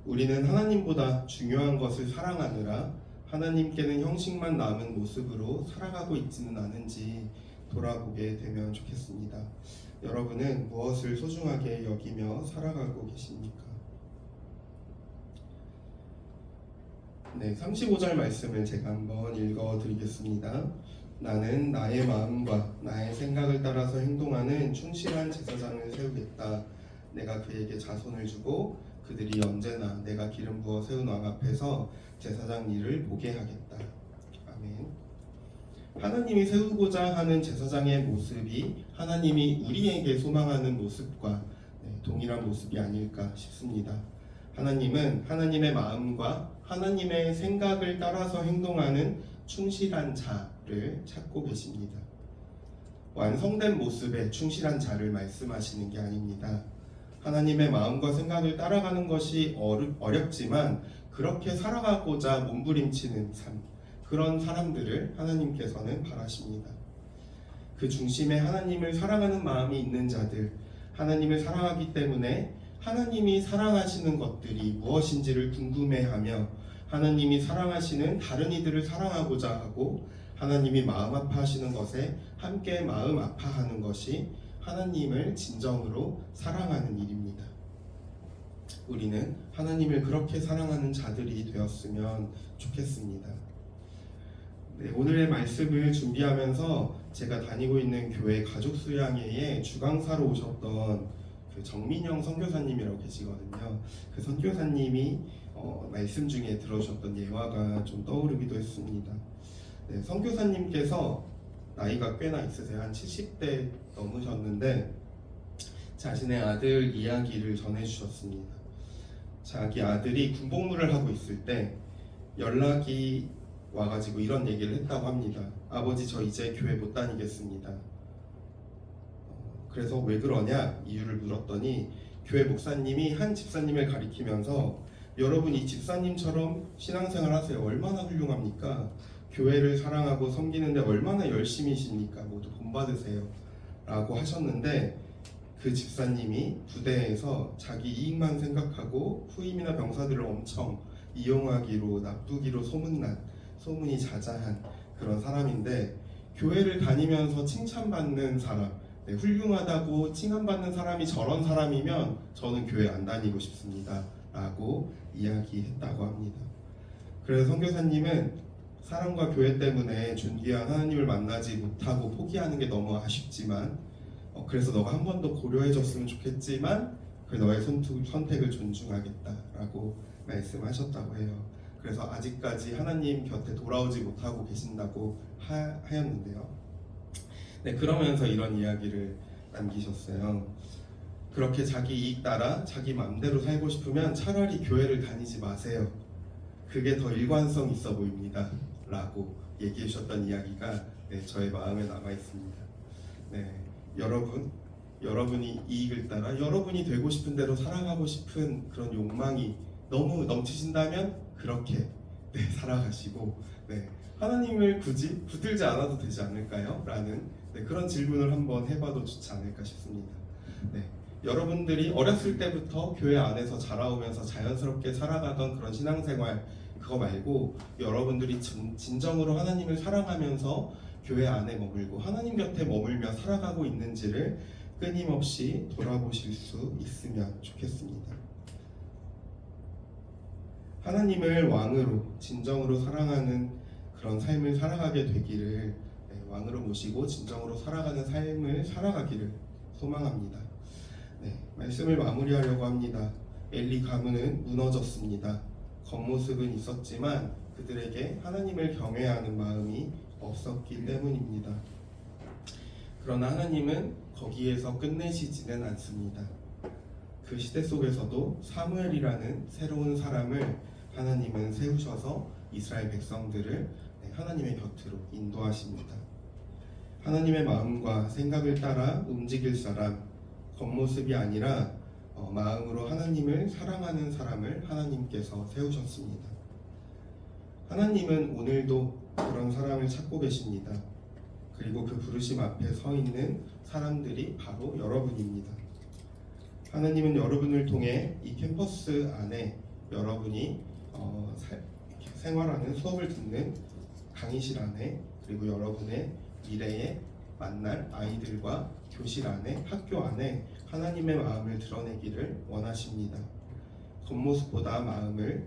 우리는 하나님보다 중요한 것을 사랑하느라 하나님께는 형식만 남은 모습으로 살아가고 있지는 않은지 돌아보게 되면 좋겠습니다. 여러분은 무엇을 소중하게 여기며 살아가고 계십니까? 35절 말씀을 제가 한번 읽어드리겠습니다. 나는 나의 마음과 나의 생각을 따라서 행동하는 충실한 제사장을 세우겠다. 내가 그에게 자손을 주고 그들이 언제나 내가 기름 부어 세운 왕 앞에서 제사장 일을 보게 하겠다. 아멘. 하나님이 세우고자 하는 제사장의 모습이 하나님이 우리에게 소망하는 모습과 동일한 모습이 아닐까 싶습니다. 하나님은 하나님의 마음과 하나님의 생각을 따라서 행동하는 충실한 자를 찾고 계십니다. 완성된 모습의 충실한 자를 말씀하시는 게 아닙니다. 하나님의 마음과 생각을 따라가는 것이 어렵지만 그렇게 살아가고자 몸부림치는 삶, 그런 사람들을 하나님께서는 바라십니다. 그 중심에 하나님을 사랑하는 마음이 있는 자들, 하나님을 사랑하기 때문에 하나님이 사랑하시는 것들이 무엇인지를 궁금해하며 하나님이 사랑하시는 다른 이들을 사랑하고자 하고 하나님이 마음 아파하시는 것에 함께 마음 아파하는 것이 하나님을 진정으로 사랑하는 일입니다. 우리는 하나님을 그렇게 사랑하는 자들이 되었으면 좋겠습니다. 오늘의 말씀을 준비하면서 제가 다니고 있는 교회 가족수양회에 주강사로 오셨던 그 정민영 선교사님이라고 계시거든요. 그 선교사님이 말씀 중에 들어주셨던 예화가 좀 떠오르기도 했습니다. 선교사님께서 나이가 꽤나 있으세요. 한 70대 넘으셨는데 자신의 아들 이야기를 전해주셨습니다. 자기 아들이 군복무를 하고 있을 때 연락이 와가지고 이런 얘기를 했다고 합니다. 아버지, 저 이제 교회 못 다니겠습니다. 그래서 왜 그러냐 이유를 물었더니 교회 목사님이 한 집사님을 가리키면서 여러분 이 집사님처럼 신앙생활 하세요. 얼마나 훌륭합니까? 교회를 사랑하고 섬기는데 얼마나 열심히십니까? 모두 본받으세요 라고 하셨는데 그 집사님이 부대에서 자기 이익만 생각하고 후임이나 병사들을 엄청 이용하기로 나쁘기로 소문이 자자한 그런 사람인데 교회를 다니면서 칭찬받는 사람, 훌륭하다고 칭찬받는 사람이 저런 사람이면 저는 교회 안 다니고 싶습니다 라고 이야기했다고 합니다. 그래서 선교사님은 사랑과 교회 때문에 존귀한 하나님을 만나지 못하고 포기하는 게 너무 아쉽지만 그래서 너가 한 번 더 고려해줬으면 좋겠지만 그 너의 선택을 존중하겠다라고 말씀하셨다고 해요. 그래서 아직까지 하나님 곁에 돌아오지 못하고 계신다고 하였는데요. 네, 그러면서 이런 이야기를 남기셨어요. 그렇게 자기 이익 따라 자기 마음대로 살고 싶으면 차라리 교회를 다니지 마세요. 그게 더 일관성 있어 보입니다. 라고 얘기해 주셨던 이야기가 저의 마음에 남아 있습니다. 네, 여러분이 이익을 따라 여러분이 되고 싶은 대로 살아가고 싶은 그런 욕망이 너무 넘치신다면 그렇게 살아가시고 하나님을 굳이 붙들지 않아도 되지 않을까요? 라는 그런 질문을 한번 해봐도 좋지 않을까 싶습니다. 여러분들이 어렸을 때부터 교회 안에서 자라오면서 자연스럽게 살아가던 그런 신앙생활 그거 말고 여러분들이 진정으로 하나님을 사랑하면서 교회 안에 머물고 하나님 곁에 머물며 살아가고 있는지를 끊임없이 돌아보실 수 있으면 좋겠습니다. 하나님을 왕으로 진정으로 사랑하는 그런 삶을 살아가게 되기를 왕으로 모시고 진정으로 살아가는 삶을 살아가기를 소망합니다. 말씀을 마무리하려고 합니다. 엘리 가문은 무너졌습니다. 겉모습은 있었지만 그들에게 하나님을 경외하는 마음이 없었기 때문입니다. 그러나 하나님은 거기에서 끝내시지는 않습니다. 그 시대 속에서도 사무엘이라는 새로운 사람을 하나님은 세우셔서 이스라엘 백성들을 하나님의 곁으로 인도하십니다. 하나님의 마음과 생각을 따라 움직일 사람, 겉모습이 아니라 마음으로 하나님을 사랑하는 사람을 하나님께서 세우셨습니다. 하나님은 오늘도 그런 사람을 찾고 계십니다. 그리고 그 부르심 앞에 서 있는 사람들이 바로 여러분입니다. 하나님은 여러분을 통해 이 캠퍼스 안에 여러분이 생활하는 수업을 듣는 강의실 안에 그리고 여러분의 미래에 만날 아이들과 교실 안에 학교 안에 하나님의 마음을 드러내기를 원하십니다. 겉모습보다 마음을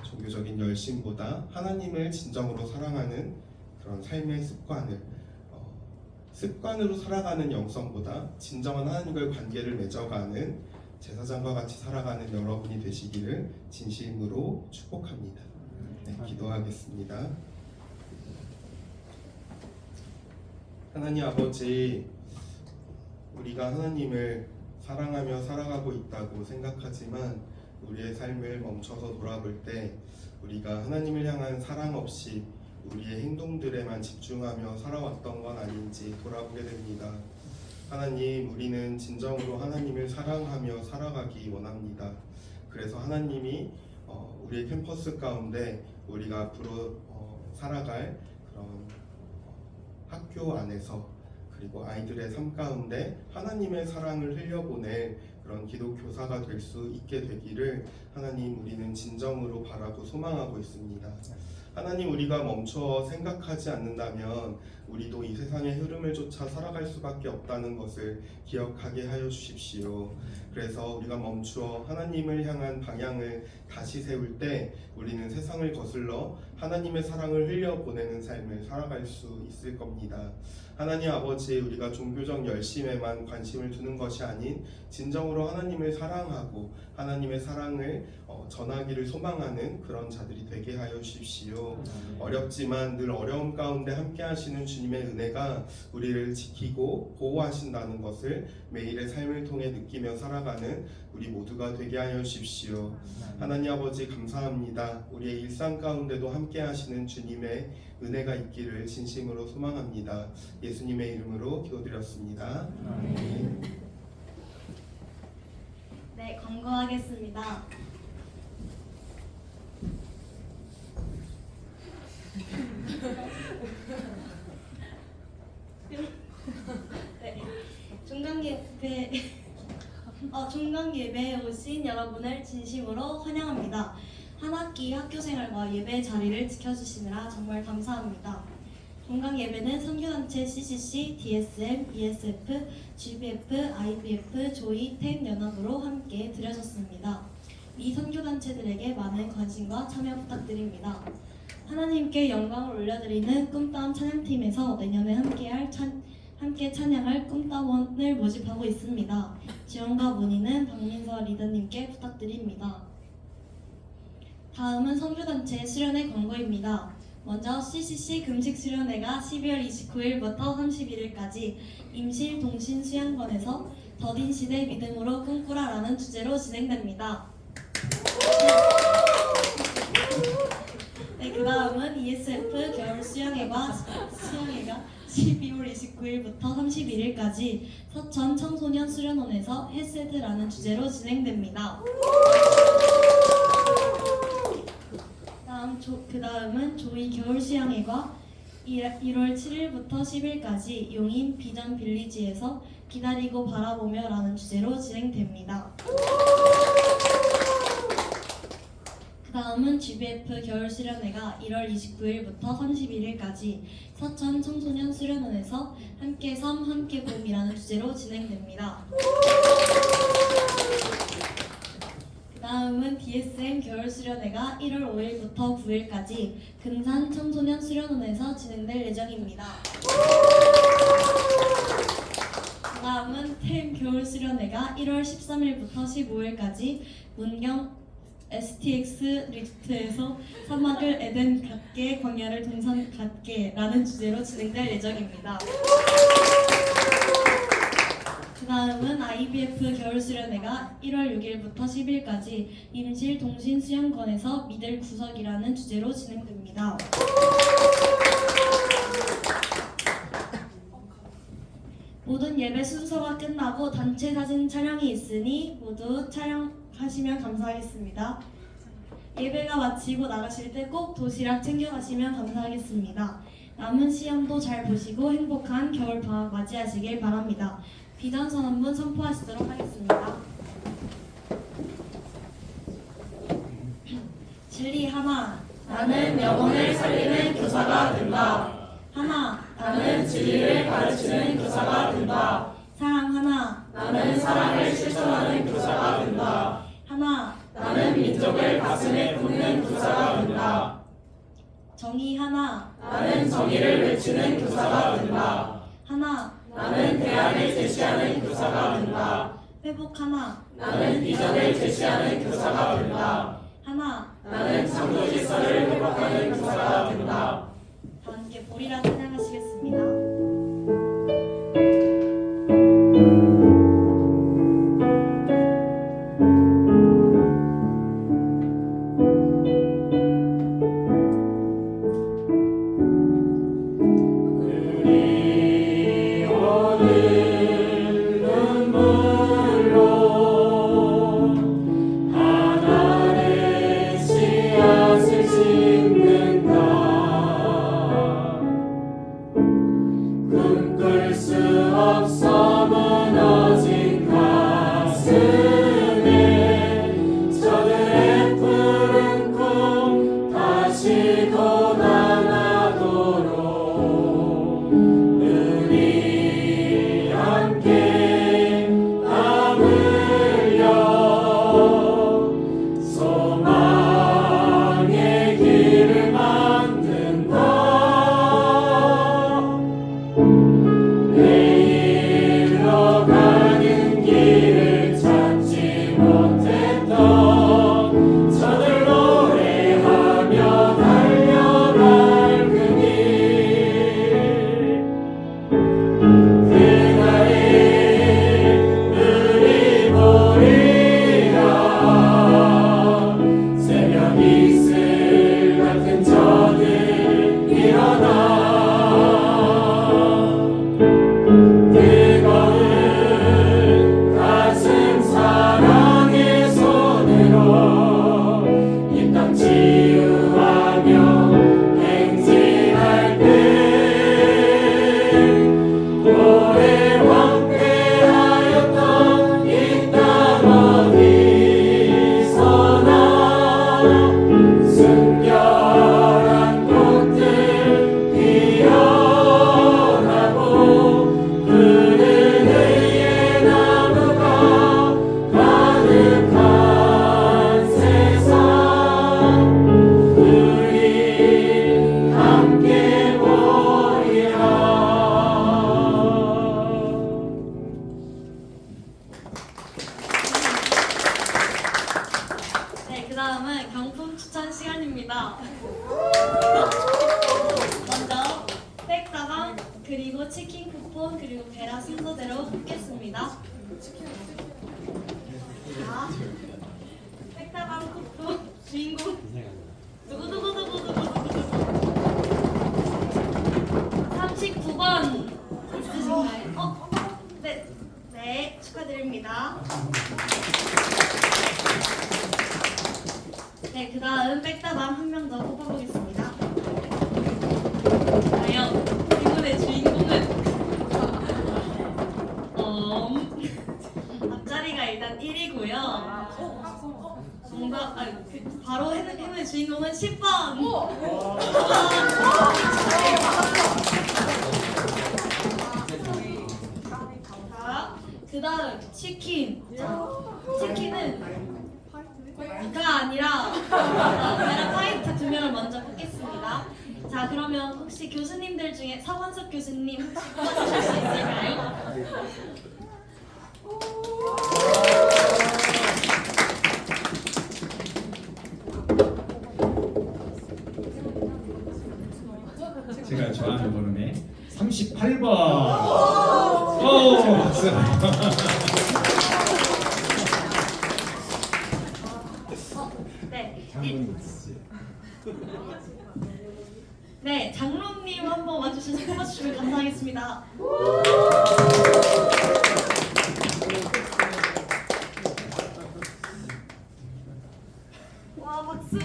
종교적인 열심보다 하나님을 진정으로 사랑하는 그런 삶의 습관으로 살아가는 영성보다 진정한 하나님과의 관계를 맺어가는 제사장과 같이 살아가는 여러분이 되시기를 진심으로 축복합니다. 기도하겠습니다. 하나님 아버지, 우리가 하나님을 사랑하며 살아가고 있다고 생각하지만 우리의 삶을 멈춰서 돌아볼 때 우리가 하나님을 향한 사랑 없이 우리의 행동들에만 집중하며 살아왔던 건 아닌지 돌아보게 됩니다. 하나님, 우리는 진정으로 하나님을 사랑하며 살아가기 원합니다. 그래서 하나님이 우리의 캠퍼스 가운데 우리가 앞으로 살아갈 그런 학교 안에서 그리고 아이들의 삶 가운데 하나님의 사랑을 흘려보낼 그런 기독 교사가 될 수 있게 되기를 하나님 우리는 진정으로 바라고 소망하고 있습니다. 하나님, 우리가 멈춰 생각하지 않는다면 우리도 이 세상의 흐름을 쫓아 살아갈 수밖에 없다는 것을 기억하게 하여 주십시오. 그래서 우리가 멈추어 하나님을 향한 방향을 다시 세울 때 우리는 세상을 거슬러 하나님의 사랑을 흘려보내는 삶을 살아갈 수 있을 겁니다. 하나님 아버지, 우리가 종교적 열심에만 관심을 두는 것이 아닌 진정으로 하나님을 사랑하고 하나님의 사랑을 전하기를 소망하는 그런 자들이 되게 하여 주십시오. 어렵지만 늘 어려움 가운데 함께 하시는 주님의 은혜가 우리를 지키고 보호하신다는 것을 매일의 삶을 통해 느끼며 살아가는 우리 모두가 되게 하여 주십시오. 하나님 아버지, 감사합니다. 우리의 일상 가운데도 함께 하시는 주님의 은혜가 있기를 진심으로 소망합니다. 예수님의 이름으로 기도드렸습니다. 네, 광고하겠습니다. 네, 종강 예배에 오신 여러분을 진심으로 환영합니다. 한 학기 학교 생활과 예배 자리를 지켜주시느라 정말 감사합니다. 종강 예배는 선교단체 CCC, DSM, ESF, GBF, IBF, 조이, 템 연합으로 함께 드려졌습니다. 이 선교단체들에게 많은 관심과 참여 부탁드립니다. 하나님께 영광을 올려드리는 꿈다운 찬양팀에서 내년에 함께 찬양할 꿈다원을 모집하고 있습니다. 지원과 문의는 박민서 리더님께 부탁드립니다. 다음은 선교단체 수련회 광고입니다. 먼저 CCC 금식 수련회가 12월 29일부터 31일까지 임실 동신 수양관에서 더딘 시대 믿음으로 꿈꾸라라는 주제로 진행됩니다. 네, 그 다음은 ESF 겨울 수영회가 12월 29일부터 31일까지 서천 청소년 수련원에서 햇세드라는 주제로 진행됩니다. 그 다음은 조이 겨울 수영회가 1월 7일부터 10일까지 용인 비전 빌리지에서 기다리고 바라보며 라는 주제로 진행됩니다. 그 다음은 GBF 겨울 수련회가 1월 29일부터 31일까지 서천 청소년 수련원에서 함께 섬 함께 봄이라는 주제로 진행됩니다. 그 다음은 DSM 겨울 수련회가 1월 5일부터 9일까지 금산 청소년 수련원에서 진행될 예정입니다. 그 다음은 템 겨울 수련회가 1월 13일부터 15일까지 문경 STX 리프트에서 사막을 에덴 같게 광야를 동산 같게라는 주제로 진행될 예정입니다. 그 다음은 IBF 겨울 수련회가 1월 6일부터 10일까지 임실 동신 수영관에서 믿을 구석이라는 주제로 진행됩니다. 모든 예배 순서가 끝나고 단체 사진 촬영이 있으니 모두 촬영하시면 감사하겠습니다. 예배가 마치고 나가실 때 꼭 도시락 챙겨가시면 감사하겠습니다. 남은 시험도 잘 보시고 행복한 겨울방학 맞이하시길 바랍니다. 비전선 한 분 선포하시도록 하겠습니다. 진리 하나, 나는 영혼을 살리는 교사가 된다. 하나, 나는 진리를 가르치는 교사가 된다. 사랑 하나, 나는 사랑을 실천하는 교사가 된다. 하나, 나는 민족을 가슴에 품는 교사가 된다. 정의 하나, 나는 정의를 외치는 교사가 된다. 하나, 나는 대안을 제시하는 교사가 된다. 회복 하나, 나는 비전을 제시하는 교사가 된다. 하나. 나는 창조 질서를 회복하는 교사가 된다. 다 함께 보리라 찬양하시겠습니다. 씨앗을 심는다. 다음은 경품 추천 시간입니다. 먼저 백다방 그리고 치킨 쿠폰 그리고 베라 순서대로 뽑겠습니다. 자, 백다방 쿠폰 주인공 누구누구누구누구누구 39번 있으신가요? 네, 네 축하드립니다. 네, 그 다음 백다방 한 명 더 뽑아보겠습니다. 과연 이번의 주인공은 앞자리가 일단 1이고요. 정답, 바로 행운의 주인공은 10번. 자, 그 다음 치킨. 자, 치킨은 가 아니라 베라 화이트 두 명을 먼저 뽑겠습니다. 자, 그러면 혹시 교수님들 중에 서건석 교수님 혹시 뽑아주실 수 있을까요? 제가 좋아하는 번호네 38번. 오, 박수. 네. 네, 장로님 한번 와주셔서 뽑아주시면 감사하겠습니다. 와, 박수!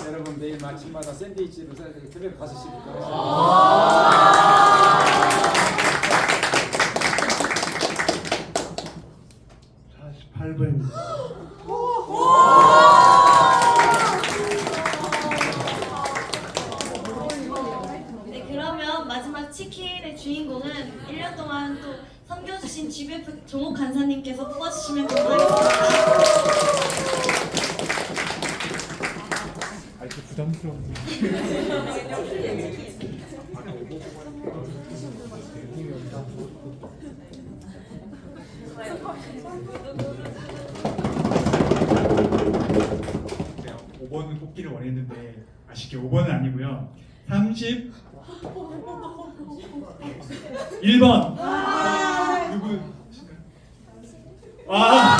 여러분 매일 마침마다 샌드위치를 사서 새벽에 가서 씹을까요? 네, 그러면 마지막 치킨의 주인공은 1년 동안 또 섬겨주신 GBF 종옥 간사님께서 뽑아주시면 감사하겠습니다. 이렇게 부담스럽네. 제가 5번을 뽑기를 원했는데 아쉽게 5번은 아니고요. 31번. 누구? 와.